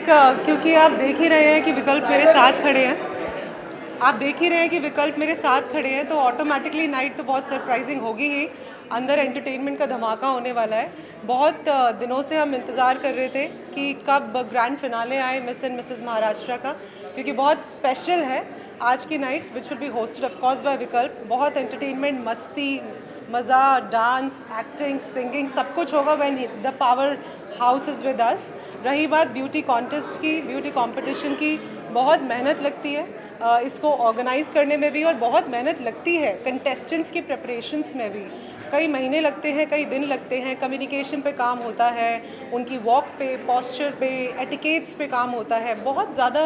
Think क्योंकि आप देख ही रहे हैं कि विकल्प मेरे साथ खड़े हैं, आप देख ही रहे हैं कि विकल्प मेरे साथ खड़े हैं, तो ऑटोमेटिकली नाइट तो बहुत सरप्राइजिंग होगी ही। अंदर एंटरटेनमेंट का धमाका होने वाला है। बहुत दिनों से हम इंतज़ार कर रहे थे कि कब ग्रैंड फिनाले आए मिस एंड मिसेस महाराष्ट्र का, क्योंकि बहुत स्पेशल है आज की night which will be hosted of course by Vikalp. बहुत एंटरटेनमेंट, मस्ती, मज़ा, डांस, एक्टिंग, सिंगिंग, सब कुछ होगा when the power house is with us. रही बात ब्यूटी कॉन्टेस्ट की, ब्यूटी कंपटीशन की, बहुत मेहनत लगती है इसको ऑर्गेनाइज़ करने में भी, और बहुत मेहनत लगती है कंटेस्टेंट्स की प्रिपरेशंस में भी। कई महीने लगते हैं, कई दिन लगते हैं, कम्युनिकेशन पे काम होता है, उनकी वॉक पे, पॉस्चर पे, एटिकेट्स पे काम होता है। बहुत ज़्यादा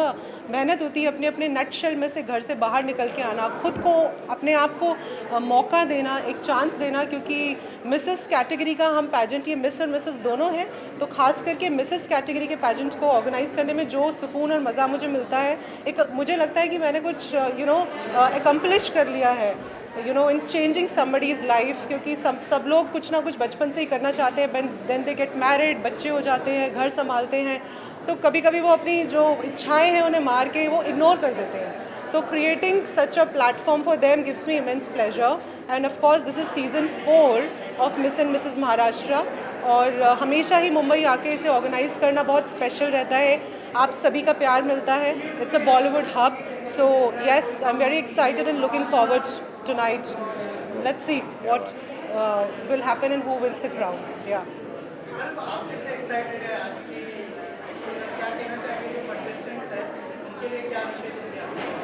मेहनत होती है अपने अपने नट शेल में से घर से बाहर निकल के आना, खुद को, अपने आप को मौका देना, एक चांस देना, क्योंकि मिसेस कैटेगरी का हम पैजेंट, ये मिस और मिसेस दोनों हैं, तो खास करके मिसेस कैटेगरी के पैजेंट को ऑर्गेनाइज़ करने में जो सुकून और मज़ा मुझे मिलता है, एक मुझे लगता है कि मैंने कुछ एकम्प्लिश कर लिया है इन चेंजिंग समबडीज़ लाइफ। क्योंकि सब लोग कुछ ना कुछ बचपन से ही करना चाहते हैं, देन दे गेट मैरिड, बच्चे हो जाते हैं, घर संभालते हैं, तो कभी कभी वो अपनी जो इच्छाएं हैं उन्हें मार के वो इग्नोर कर देते हैं। तो creating such a platform for them gives me immense pleasure, and of course this is season 4 of Miss and Mrs Maharashtra, और हमेशा ही मुंबई आके इसे ऑर्गेनाइज करना बहुत स्पेशल रहता है। आप सभी का प्यार मिलता है, it's a Bollywood hub, so yes I am very excited and looking forward tonight. Let's see what will happen and who wins the crown. Yeah.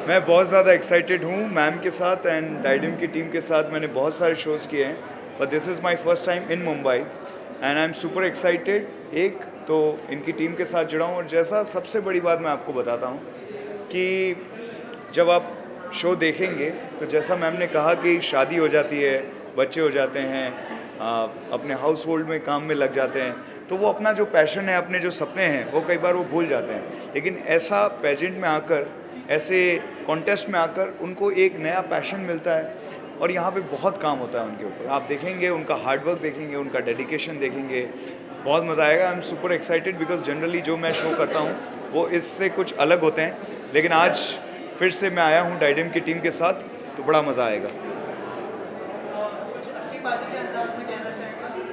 मैं बहुत ज़्यादा एक्साइटेड हूँ मैम के साथ एंड डाइडम की टीम के साथ। मैंने बहुत सारे शोज़ किए हैं, but this is my first time in Mumbai and I am super excited. एक तो इनकी टीम के साथ जुड़ा हूँ, और जैसा सबसे बड़ी बात मैं आपको बताता हूँ कि जब आप शो देखेंगे तो जैसा मैम ने कहा कि शादी हो जाती है, बच्चे हो जाते हैं, अपने हाउस होल्ड में काम में लग जाते हैं, तो वो अपना जो पैशन है, अपने जो सपने हैं, वो कई बार वो भूल जाते हैं। लेकिन ऐसा पेजेंट में आकर, ऐसे कॉन्टेस्ट में आकर उनको एक नया पैशन मिलता है, और यहाँ पे बहुत काम होता है उनके ऊपर। आप देखेंगे, उनका हार्डवर्क देखेंगे, उनका डेडिकेशन देखेंगे, बहुत मज़ा आएगा। I am super excited because generally जो मैं शो करता हूँ वो इससे कुछ अलग होते हैं, लेकिन आज फिर से मैं आया हूँ डाइडम की टीम के साथ, तो बड़ा मज़ा आएगा।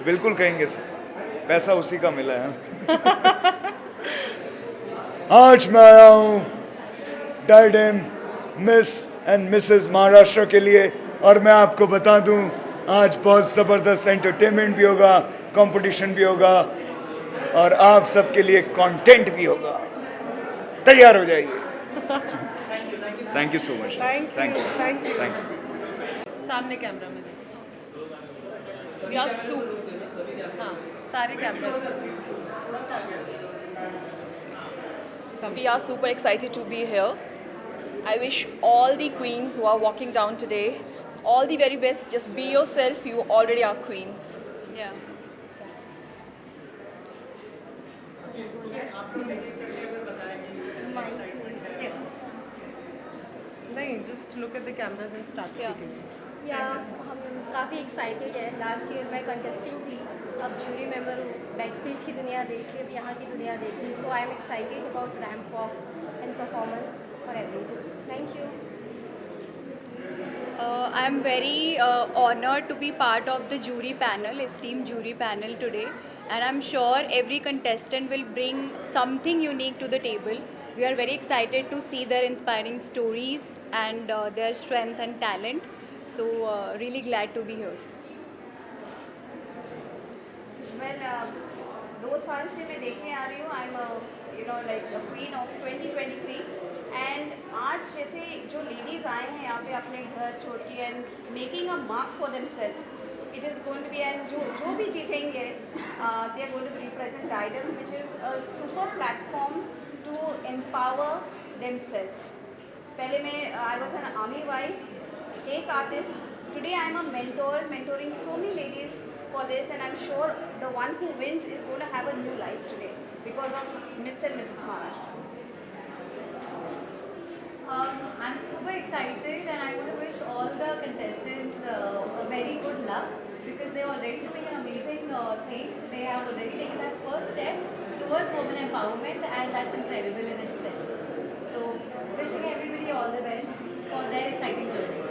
बिल्कुल कहेंगे सर, पैसा उसी का मिला है। आज मैं आया हूँ डाइडम मिस एंड मिसेस महाराष्ट्र के लिए, और मैं आपको बता दूं आज बहुत ज़बरदस्त एंटरटेनमेंट भी होगा, कंपटीशन भी होगा, और आप सबके लिए कंटेंट भी होगा। तैयार हो जाइए। Thank you so much. Thank you, thank you. Thank you. सामने कैमरा में देखो। We are super. हाँ, सारे कैमरे। We are super excited to be here. I wish all the queens who are walking down today all the very best. Just be yourself. You already are queens. Yeah. नहीं, just look at the cameras and start Yeah. speaking. या हम काफ़ी excited है। Last year मैं contesting थी, अब jury member हूँ। Backstage की दुनिया देखी, अब यहाँ की दुनिया देखी। So I am excited about ramp walk and performance और everything. Thank you. I am very honored to be part of the jury panel, esteemed jury panel today, and I'm sure every contestant will bring something unique to the table. We are very excited to see their inspiring stories and their strength and talent. So really glad to be here. Well, 2 साल से मैं देखने आ रही हूँ। I am like the queen of 2023 and आज जैसे जो ladies आए हैं यहाँ पे अपने घर छोड़ के and making a mark for themselves, it is going to be, and जो भी जीतेंगे they are going to represent Diadem which is a super platform to empower themselves. पहले मैं I was an army wife, एक artist, today I am a mentor, mentoring so many ladies for this, and I'm sure the one who wins is going to have a new life today because of Miss and Mrs. Maharashtra. I'm super excited, and I want to wish all the contestants a very good luck because they're already doing an amazing thing. They have already taken that first step towards women empowerment, and that's incredible in itself. So, wishing everybody all the best for their exciting journey.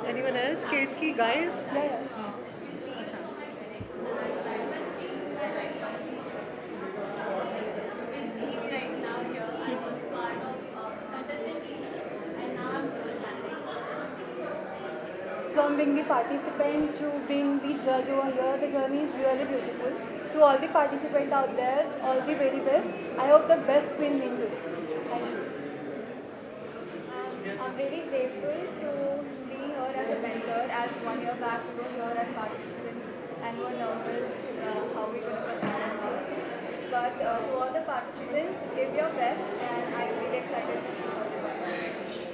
Anyone else? Ketki, guys? From being the participant to being the judge over here, the journey is really beautiful. To all the participants out there, all the very best. I hope the best queen win today. Thank you. I'm really grateful to be here as a mentor. As 1 year back, we were here as participants and we were nervous how we're going to perform. But to all the participants, give your best, and I'm really excited to see how they perform.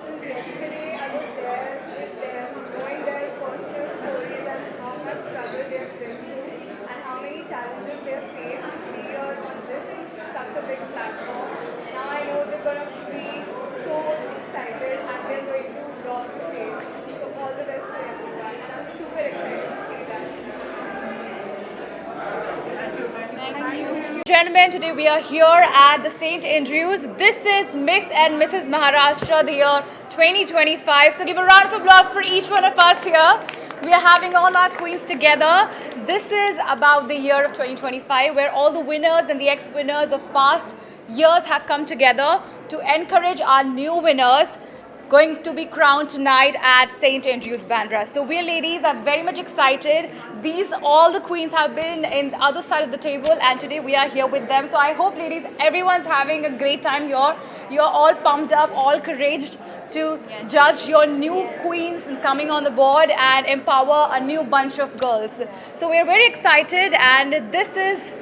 Since yesterday, I was there with them, knowing their personal stories and how much struggle they have been through and how many challenges they have faced to be here on this such a big platform. Now I know they're going to be so excited and they're going to rock the stage. So all the best to everyone, and I'm super excited to see that. Gentlemen, today we are here at the St. Andrews. This is Miss and Mrs. Maharashtra, the year 2025. So give a round of applause for each one of us here. We are having all our queens together. This is about the year of 2025, where all the winners and the ex-winners of past years have come together to encourage our new winners going to be crowned tonight at St. Andrews Bandra. So we ladies are very much excited. All the queens have been in the other side of the table, and today we are here with them. So I hope, ladies, everyone's having a great time here. You're all pumped up, all couraged to judge your new queens coming on the board and empower a new bunch of girls. So we're very excited, and this is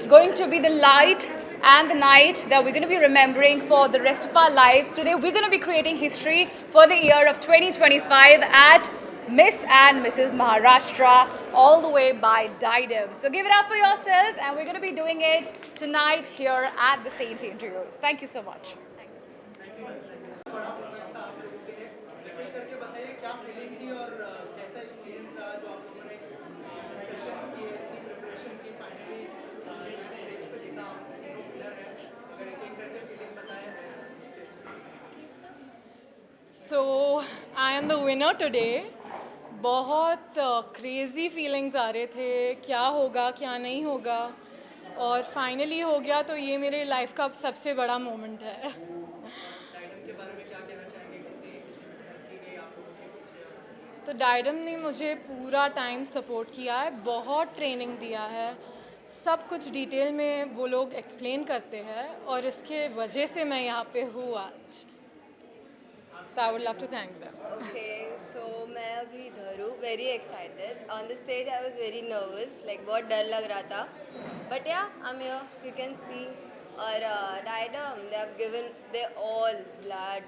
going to be the light and the night that we're going to be remembering for the rest of our lives. Today we're going to be creating history for the year of 2025 at Miss and Mrs. Maharashtra, all the way by Didem. So give it up for yourselves, and we're going to be doing it tonight here at the St. Andrews. Thank you so much. So I am the winner today. बहुत crazy feelings आ रहे थे, क्या होगा क्या नहीं होगा, और finally हो गया. तो ये मेरे लाइफ का सबसे बड़ा मोमेंट है. तो डाइडम ने मुझे पूरा टाइम सपोर्ट किया है, बहुत ट्रेनिंग दिया है, सब कुछ डिटेल में वो लोग एक्सप्लेन करते हैं, और इसके वजह से मैं यहाँ पे हूँ आज. So I would love to thank them. Okay, so मैं अभी इधर हूँ, very excited. On the stage I was very nervous, like बहुत डर लग रहा था. But yeah, I'm here. You can see. और Didem, they all blood,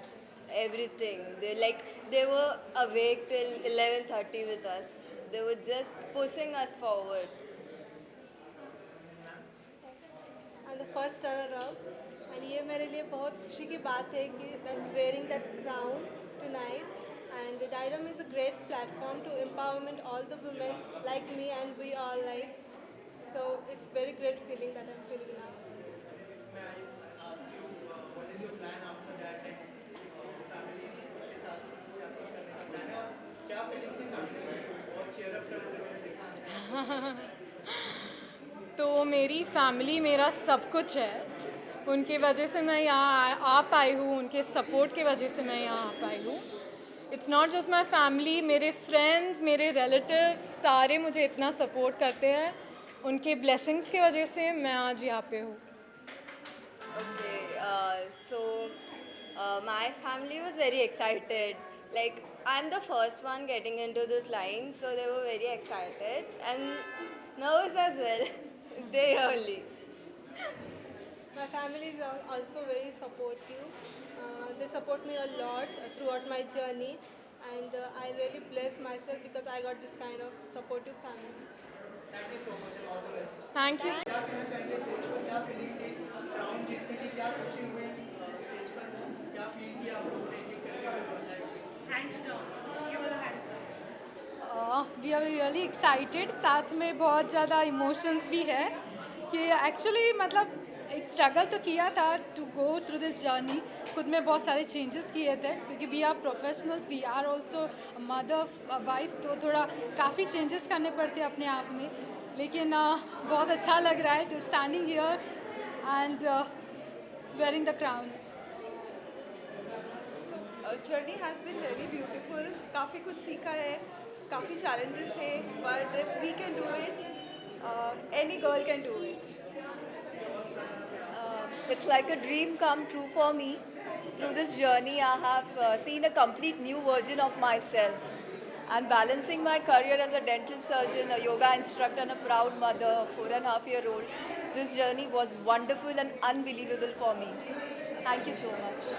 everything. They were awake till 11:30 with us. They were just pushing us forward. I'm the first runner-up, and ये मेरे लिए बहुत खुशी की बात है कि that's wearing that crown tonight. And Didem is a great platform to empowerment all the women like me, and we all like. So it's very great feeling that I'm feeling now. तो मेरी family मेरा सब कुछ है, उनके वजह से मैं यहाँ आ पाई हूँ, उनके सपोर्ट के वजह से मैं यहाँ आ पाई हूँ. It's not just my family, मेरे फ्रेंड्स, मेरे रिलेटिव्स सारे मुझे इतना सपोर्ट करते हैं, उनके ब्लेसिंग्स की वजह से मैं आज यहाँ पे हूँ. Okay, so my family was very excited. Like, I'm the first one getting into this line, so they were very excited and nervous as well. They only. My family is also very supportive. They support me a lot throughout my journey, and I really bless myself because I got this kind of supportive family. Thank you so much and all the best. Thank you. We are really excited, साथ में बहुत ज़्यादा emotions भी है कि actually मतलब एक struggle तो किया था to go through this journey. खुद में बहुत सारे चेंजेस किए थे क्योंकि we are professionals, we are also mother wife, तो थोड़ा काफ़ी चेंजेस करने पड़ते अपने आप में। लेकिन बहुत अच्छा लग रहा है to standing here and wearing the crown. Journey has been really beautiful, काफ़ी कुछ सीखा है, काफ़ी चैलेंजेस थे, but if we can do it, any girl can do it. It's like a dream come true for me. Through this journey, I have seen a complete new version of myself. And balancing my career as a dental surgeon, a yoga instructor, and a proud mother, a 4.5-year-old, this journey was wonderful and unbelievable for me. Thank you so much.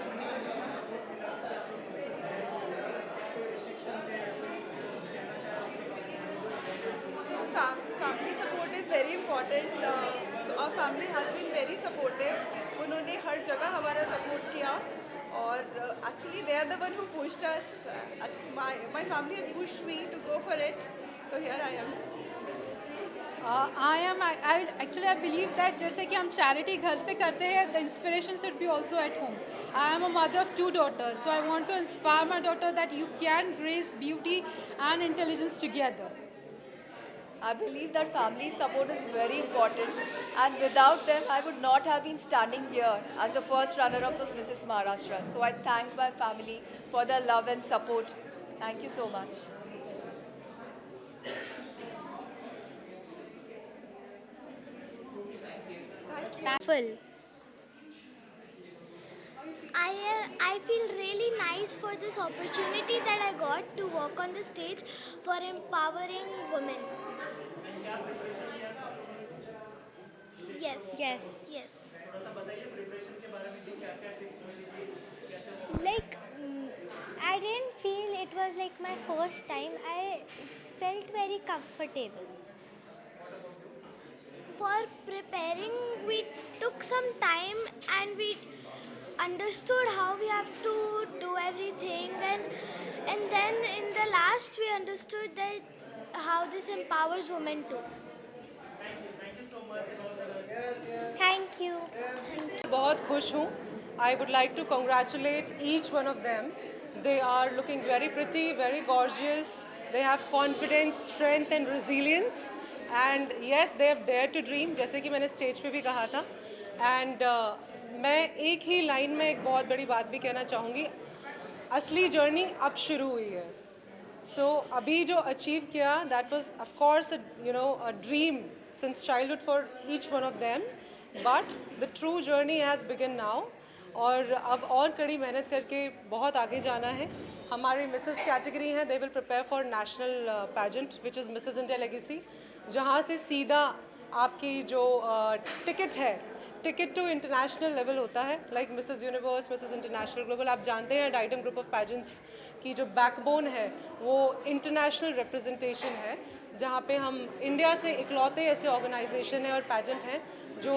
So family support is very important. So our family has been very supportive. उन्होंने हर जगह हमारा support किया और actually they are the one who pushed us. My family has pushed me to go for it. So here I am. I believe that जैसे कि हम charity घर से करते हैं, the inspiration should be also at home. I am a mother of 2 daughters, so I want to inspire my daughter that you can grace beauty and intelligence together. I believe that family support is very important, and without them, I would not have been standing here as the first runner-up of Mrs. Maharashtra. So I thank my family for their love and support. Thank you so much. Full. I feel really nice for this opportunity that I got to walk on the stage for empowering women. Yes. Like, I didn't feel it was like my first time. I felt very comfortable. For preparing, we took some time and we understood how we have to do everything, and then in the last we understood that how this empowers women too. Thank you. बहुत खुश हूँ. I would like to congratulate each one of them. They are looking very pretty, very gorgeous. They have confidence, strength and resilience. And yes, they have dared to dream, जैसे कि मैंने stage पे भी कहा था. And मैं एक ही line में एक बहुत बड़ी बात भी कहना चाहूँगी. असली जर्नी अब शुरू हुई है. So अभी जो अचीव किया, that was of course a dream since childhood for each one of them. But the true journey has begun now. और अब और कड़ी मेहनत करके बहुत आगे जाना है. हमारी मिसेस कैटेगरी हैं, they will prepare for national pageant which is Mrs. India Legacy, जहाँ से सीधा आपकी जो टिकट है, टिकट टू इंटरनेशनल लेवल होता है, like Mrs universe, Mrs international, global. आप जानते हैं डाइडम ग्रुप ऑफ पैजेंट्स की जो बैकबोन है वो इंटरनेशनल रिप्रेजेंटेशन है, जहाँ पे हम इंडिया से इकलौते ऐसे ऑर्गेनाइजेशन है और पैजेंट हैं जो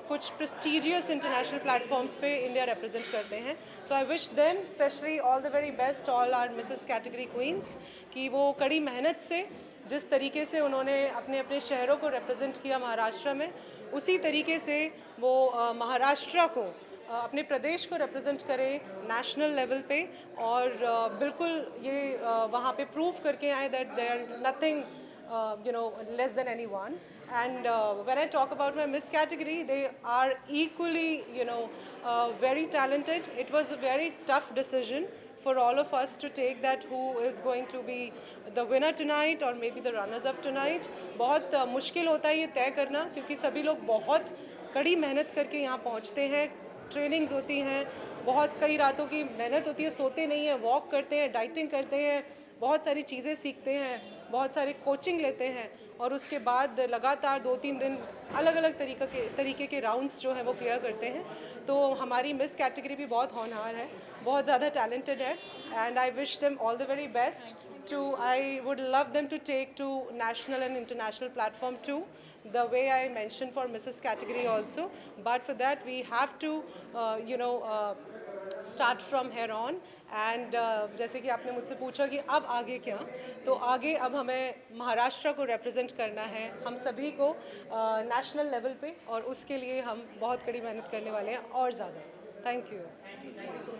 कुछ प्रेस्टिजियस इंटरनेशनल प्लेटफॉर्म्स पे इंडिया रिप्रेजेंट करते हैं. So I wish them specially all the very best, all our Mrs category queens, कि वो कड़ी मेहनत से जिस तरीके से उन्होंने अपने अपने शहरों को रिप्रेजेंट किया महाराष्ट्र में, उसी तरीके से वो महाराष्ट्र को, अपने प्रदेश को रिप्रेजेंट करें नेशनल लेवल पे. और बिल्कुल ये वहाँ पे प्रूव करके आए that they are nothing less than anyone. And when I talk about my Miss category, they are equally very talented. It was a very tough decision for all of us to take, that who is going to be the winner tonight or maybe the runners up tonight. बहुत मुश्किल होता है ये तय करना, क्योंकि सभी लोग बहुत कड़ी मेहनत करके यहाँ पहुँचते हैं. ट्रेनिंग्स होती हैं, बहुत कई रातों की मेहनत होती है, सोते नहीं हैं, वॉक करते हैं, डाइटिंग करते हैं, बहुत सारी चीज़ें सीखते हैं, बहुत सारी कोचिंग लेते हैं, और उसके बाद लगातार 2-3 दिन अलग अलग तरीके के राउंड्स जो हैं वो क्लियर करते हैं. तो हमारी मिस कैटेगरी भी बहुत होनहार है, बहुत ज़्यादा टैलेंटेड है. And I wish them all the very best. I would love them to take to national and international platform too, the way I mentioned for Mrs. category also. But for that we have to start from here on and जैसे कि आपने मुझसे पूछा कि अब आगे क्या, तो आगे अब हमें महाराष्ट्र को रिप्रेजेंट करना है, हम सभी को नेशनल लेवल पे, और उसके लिए हम बहुत कड़ी मेहनत करने वाले हैं और ज़्यादा। Thank you.